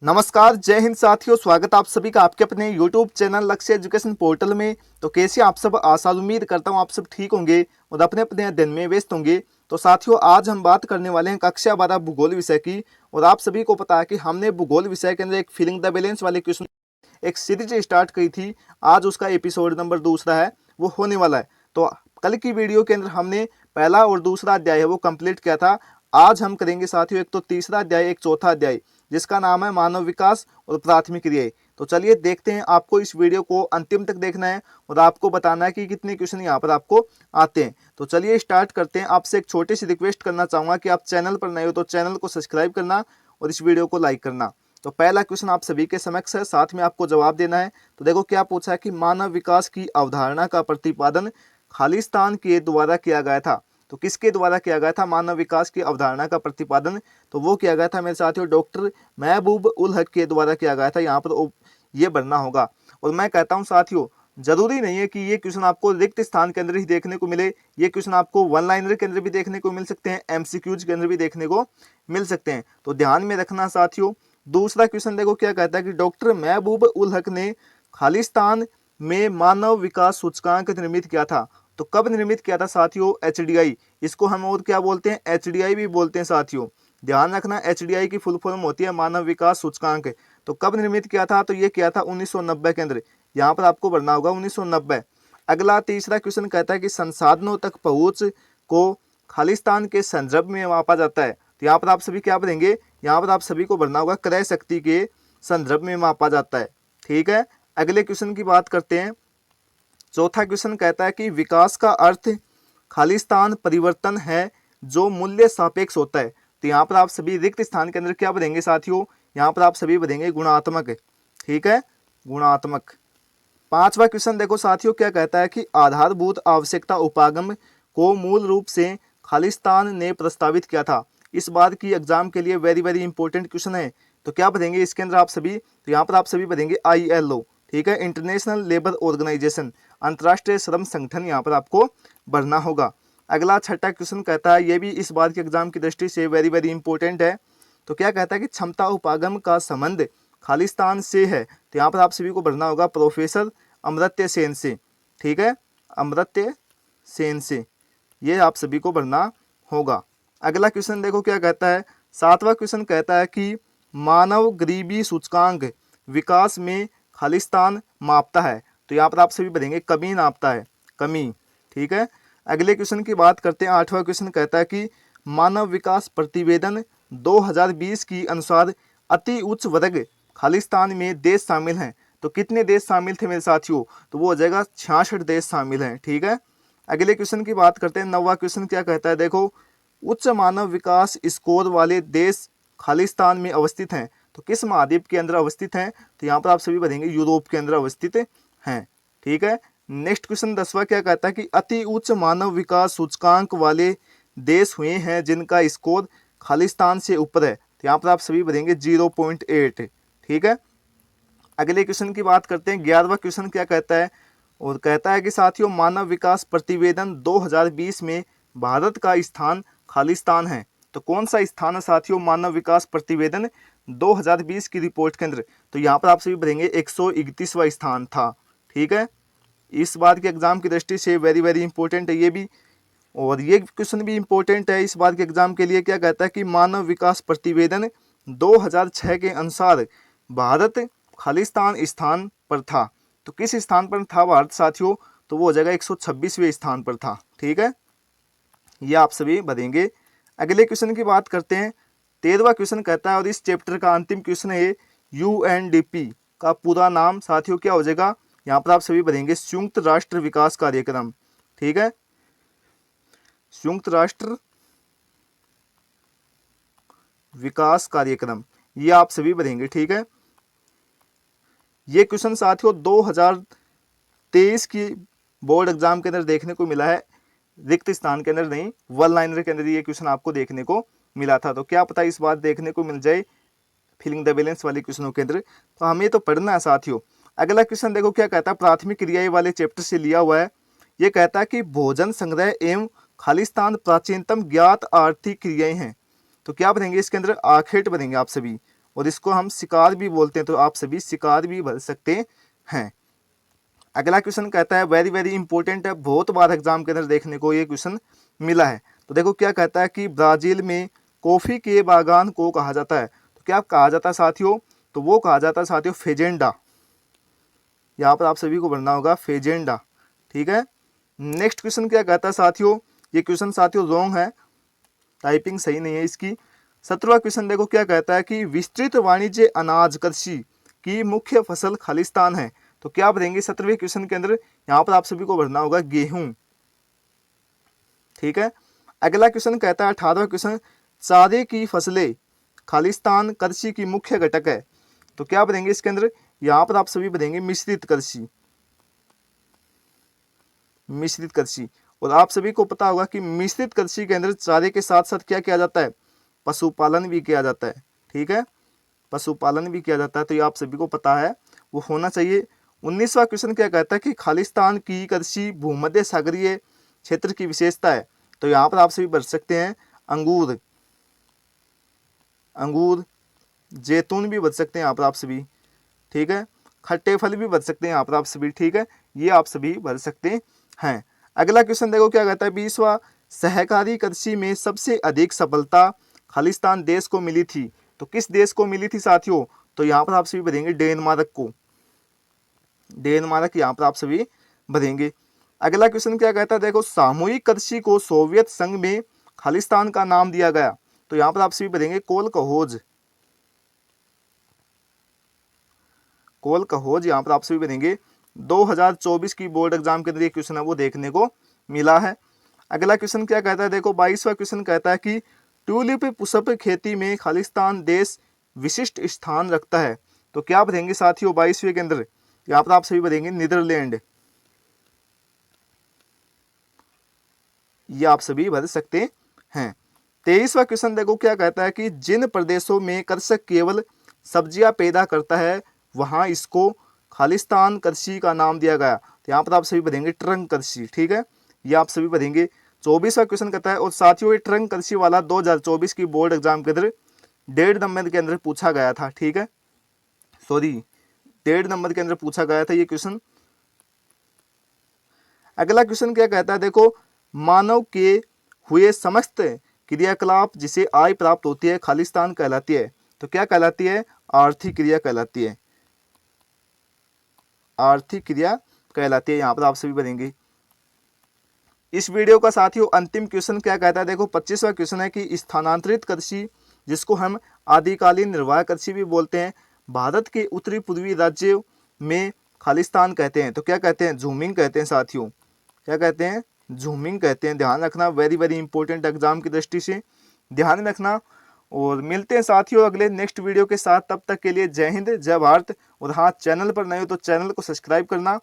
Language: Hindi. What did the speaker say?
नमस्कार, जय हिंद साथियों। स्वागत आप सभी का आपके अपने YouTube चैनल लक्ष्य एजुकेशन पोर्टल में। तो कैसे आप सब, आशा उम्मीद करता हूँ आप सब ठीक होंगे और अपने अपने अध्ययन में व्यस्त होंगे। तो साथियों, आज हम बात करने वाले हैं कक्षा 12 भूगोल विषय की। और आप सभी को पता है कि हमने भूगोल विषय के अंदर एक फिलिंग द बैलेंस वाले क्वेश्चन एक सीरीज स्टार्ट की थी। आज उसका एपिसोड नंबर दूसरा है, वो होने वाला है। तो कल की वीडियो के अंदर हमने पहला और दूसरा अध्याय है वो कंप्लीट किया था। आज हम करेंगे साथियों एक तो तीसरा अध्याय, एक चौथा अध्याय, जिसका नाम है मानव विकास और प्राथमिक क्रियाएं। तो चलिए देखते हैं। आपको इस वीडियो को अंतिम तक देखना है और आपको बताना है कि कितने क्वेश्चन यहाँ पर आपको आते हैं। तो चलिए स्टार्ट करते हैं। आपसे एक छोटी सी रिक्वेस्ट करना चाहूंगा कि आप चैनल पर नए हो तो चैनल को सब्सक्राइब करना और इस वीडियो को लाइक करना। तो पहला क्वेश्चन आप सभी के समक्ष है, साथ में आपको जवाब देना है। तो देखो क्या पूछा है कि मानव विकास की अवधारणा का प्रतिपादन खालिस्तान के द्वारा किया गया था। तो किसके द्वारा किया गया था मानव विकास की अवधारणा का प्रतिपादन? तो वो किया गया था मेरे साथियों डॉक्टर महबूब उल हक के द्वारा किया गया था। यहाँ पर ये बनना होगा। और मैं कहता हूँ साथियों, जरूरी नहीं है कि ये क्वेश्चन आपको रिक्त स्थान के अंदर ही देखने को मिले। ये क्वेश्चन आपको वन लाइनर के अंदर भी देखने को मिल सकते हैं, एमसीक्यूज के अंदर भी देखने को मिल सकते हैं। तो ध्यान में रखना साथियों। दूसरा क्वेश्चन देखो क्या कहता है कि डॉक्टर महबूब उल हक ने खालिस्तान में मानव विकास सूचकांक निर्मित किया था। तो कब निर्मित किया था साथियों? एचडीआई। इसको हम और क्या बोलते हैं? एचडीआई भी बोलते हैं साथियों। ध्यान रखना, एचडीआई की फुल फॉर्म होती है मानव विकास सूचकांक। तो कब निर्मित किया था? तो ये किया था 1990 के अंदर। यहाँ पर आपको भरना होगा 1990। अगला तीसरा क्वेश्चन कहता है कि संसाधनों तक पहुंच को खालिस्तान के संदर्भ में मापा जाता है। तो यहाँ पर आप सभी क्या भरेंगे? यहाँ पर आप सभी को भरना होगा क्रय शक्ति के संदर्भ में मापा जाता है। ठीक है, अगले क्वेश्चन की बात करते हैं। चौथा क्वेश्चन कहता है कि विकास का अर्थ खालिस्तान परिवर्तन है जो मूल्य सापेक्ष होता है। तो यहाँ पर आप सभी रिक्त स्थान के अंदर क्या भरेंगे साथियों? यहाँ पर आप सभी भरेंगे गुणात्मक। ठीक है, गुणात्मक। पांचवा क्वेश्चन देखो साथियों क्या कहता है कि आधारभूत आवश्यकता उपागम को मूल रूप से खालिस्तान ने प्रस्तावित किया था। इस बात की एग्जाम के लिए वेरी वेरी इंपॉर्टेंट क्वेश्चन है। तो क्या भरेंगे इसके अंदर आप सभी? तो यहाँ पर आप सभी भरेंगे ILO। ठीक है, इंटरनेशनल लेबर ऑर्गेनाइजेशन, अंतर्राष्ट्रीय श्रम संगठन, यहाँ पर आपको भरना होगा। अगला छठा क्वेश्चन कहता है, ये भी इस बार के एग्जाम की दृष्टि से वेरी वेरी इंपॉर्टेंट है। तो क्या कहता है कि क्षमता उपागम का संबंध खालिस्तान से है। तो यहाँ पर आप सभी को भरना होगा प्रोफेसर अमर्त्य सेन से। ठीक है, अमर्त्य सेन से, ये आप सभी को भरना होगा। अगला क्वेश्चन देखो क्या कहता है। सातवां क्वेश्चन कहता है कि मानव गरीबी सूचकांक विकास में खालिस्तान मापता है। तो यहाँ पर आप सभी भरेंगे कमी नापता है, कमी। ठीक है, अगले क्वेश्चन की बात करते हैं। आठवां क्वेश्चन कहता है कि मानव विकास प्रतिवेदन 2020 की अनुसार अति उच्च वर्ग खालिस्तान में देश शामिल हैं। तो कितने देश शामिल थे मेरे साथियों? तो वो हो जाएगा 66 देश शामिल हैं। ठीक है, अगले क्वेश्चन की बात करते हैं। 9वां क्वेश्चन क्या कहता है देखो, उच्च मानव विकास स्कोर वाले देश खालिस्तान में अवस्थित हैं। तो किस महाद्वीप के अंदर अवस्थित हैं? तो यहाँ पर आप सभी भरेंगे यूरोप के अंदर अवस्थित हैं। ठीक है, नेक्स्ट क्वेश्चन 10वां क्या कहता है कि अति उच्च मानव विकास सूचकांक वाले देश हुए हैं जिनका स्कोर खालिस्तान से ऊपर है। तो यहाँ पर आप सभी भरेंगे 0.8। ठीक है, अगले क्वेश्चन की बात करते हैं। 11वां क्वेश्चन क्या कहता है? और कहता है कि साथियों मानव विकास प्रतिवेदन 2020 में भारत का स्थान खालिस्तान है। तो कौन सा स्थान है साथियों मानव विकास प्रतिवेदन 2020 की रिपोर्ट के अंदर? तो यहाँ पर आप सभी भरेंगे 131वां स्थान था। ठीक है, इस बार के एग्जाम की दृष्टि से वेरी वेरी इंपॉर्टेंट है ये भी। और ये क्वेश्चन भी इंपॉर्टेंट है इस बार के एग्जाम के लिए। क्या कहता है कि मानव विकास प्रतिवेदन 2006 के अनुसार भारत खालिस्तान स्थान पर था। तो किस स्थान पर था भारत साथियों? तो वो हो जाएगा 126वें स्थान पर था। ठीक है, ये आप सभी भरेंगे। अगले क्वेश्चन की बात करते हैं। 13वां क्वेश्चन कहता है, और इस चैप्टर का अंतिम क्वेश्चन है, UNDP का पूरा नाम साथियों क्या हो जाएगा? यहाँ पर आप सभी भरेंगे संयुक्त राष्ट्र विकास कार्यक्रम। ठीक है, संयुक्त राष्ट्र विकास कार्यक्रम, ये आप सभी भरेंगे। ठीक है, ये क्वेश्चन साथियों 2023 की बोर्ड एग्जाम के अंदर देखने को मिला है, रिक्त स्थान के अंदर नहीं, वन लाइनर के अंदर ये क्वेश्चन आपको देखने को मिला था। तो क्या पता इस बार देखने को मिल जाए फिलिंग द बैलेंस वाले क्वेश्चनों के अंदर। तो हमें तो पढ़ना है साथियों। अगला क्वेश्चन देखो क्या कहता है, प्राथमिक क्रियाएं वाले चैप्टर से लिया हुआ है। ये कहता है कि भोजन संग्रह एवं खालिस्तान प्राचीनतम ज्ञात आर्थिक क्रियाएं हैं। तो क्या बनेंगे इसके अंदर? आखेट बनेंगे आप सभी। और इसको हम शिकार भी बोलते हैं, तो आप सभी शिकार भी भर सकते हैं। अगला क्वेश्चन कहता है वेरी वेरी इंपॉर्टेंट है, बहुत बार एग्जाम के अंदर देखने को ये क्वेश्चन मिला है। तो देखो क्या कहता है कि ब्राजील में कॉफी के बागान को कहा जाता है। तो क्या कहा जाता है साथियों, तो वो कहा जाता है साथियों फेजेंडा। यहाँ पर आप सभी को भरना होगा फेजेंडा, ठीक है। नेक्स्ट क्वेश्चन क्या कहता है साथियों, ये क्वेश्चन साथियों रॉन्ग है, टाइपिंग सही नहीं है इसकी। 17वां क्वेश्चन देखो क्या कहता है कि विस्तृत वाणिज्य अनाज कृषि की मुख्य फसल खालिस्तान है। तो क्या भरेंगे 17वें क्वेश्चन के अंदर, यहाँ पर आप सभी को भरना होगा गेहूं, ठीक है। अगला क्वेश्चन कहता है 18वां क्वेश्चन, चारे की फसलें खालिस्तान कृषि की मुख्य घटक है। तो क्या भरेंगे इसके अंदर, यहाँ पर आप सभी भरेंगे मिश्रित कृषि, मिश्रित कृषि। और आप सभी को पता होगा कि मिश्रित कृषि के अंदर चारे के साथ साथ क्या किया जाता है, पशुपालन भी किया जाता है, ठीक है, पशुपालन भी किया जाता है। तो ये आप सभी को पता है, वो होना चाहिए। 19वां क्वेश्चन क्या कहता है कि खालिस्तान की कृषि भूमध्य सागरीय क्षेत्र की विशेषता है। तो यहाँ पर आप सभी भर सकते हैं अंगूर, अंगूर, जैतून भी बच सकते हैं यहाँ पर आप सभी, ठीक है, खट्टे फल भी बच सकते हैं यहाँ पर आप सभी, ठीक है, ये आप सभी भर सकते हैं। अगला क्वेश्चन देखो क्या कहता है 20वां, सहकारी कृषि में सबसे अधिक सफलता खालिस्तान देश को मिली थी। तो किस देश को मिली थी साथियों, तो यहाँ पर आप सभी भरेंगे डेनमार्क को, डेनमार्क यहाँ पर आप सभी भरेंगे। अगला क्वेश्चन क्या कहता है देखो, सामूहिक कृषि को सोवियत संघ में खालिस्तान का नाम दिया गया। तो यहाँ पर आप सभी भरेंगे कोलकहोज, कोलकहोज यहाँ पर आप सभी भरेंगे। 2024 की बोर्ड एग्जाम के अंदर ये क्वेश्चन है वो देखने को मिला है। अगला क्वेश्चन क्या कहता है देखो 22वां क्वेश्चन कहता है कि ट्यूलिप पुष्प खेती में खालिस्तान देश विशिष्ट स्थान रखता है। तो क्या भरेंगे साथियों 22वें के अंदर, यहाँ पर आप सभी भरेंगे नीदरलैंड, ये आप सभी भर सकते हैं। 23वां क्वेश्चन देखो क्या कहता है कि जिन प्रदेशों में कृषक केवल सब्जियां पैदा करता है वहां इसको खालिस्तान कृषि का नाम दिया गया। तो यहाँ पर आप सभी भरेंगे ट्रंक कृषि, ठीक है, ये आप सभी भरेंगे। 24वां क्वेश्चन कहता है, और साथियों ये ट्रंक कृषि वाला 2024 की बोर्ड एग्जाम के अंदर 1.5 नंबर के अंदर पूछा गया था, ठीक है, सॉरी 1.5 नंबर के अंदर पूछा गया था ये क्वेश्चन। अगला क्वेश्चन क्या कहता है देखो, मानव के हुए समस्त क्रियाकलाप जिसे आय प्राप्त होती है खालिस्तान कहलाती है। तो क्या कहलाती है, आर्थिक क्रिया कहलाती है, आर्थिक क्रिया कहलाती है, यहाँ पर आप सभी भरेंगे। इस वीडियो का साथियों अंतिम क्वेश्चन क्या कहता है देखो 25वां क्वेश्चन है कि स्थानांतरित कृषि जिसको हम आदिकालीन निर्वाह कृषि भी बोलते हैं, भारत के उत्तरी पूर्वी राज्यों में खालिस्तान कहते हैं। तो क्या कहते हैं, झूमिंग कहते हैं साथियों, क्या कहते हैं, झूमिंग कहते हैं। ध्यान रखना, वेरी वेरी इंपॉर्टेंट एग्जाम की दृष्टि से ध्यान रखना। और मिलते हैं साथियों अगले नेक्स्ट वीडियो के साथ, तब तक के लिए जय हिंद जय भारत। और हाँ, चैनल पर नए हो तो चैनल को सब्सक्राइब करना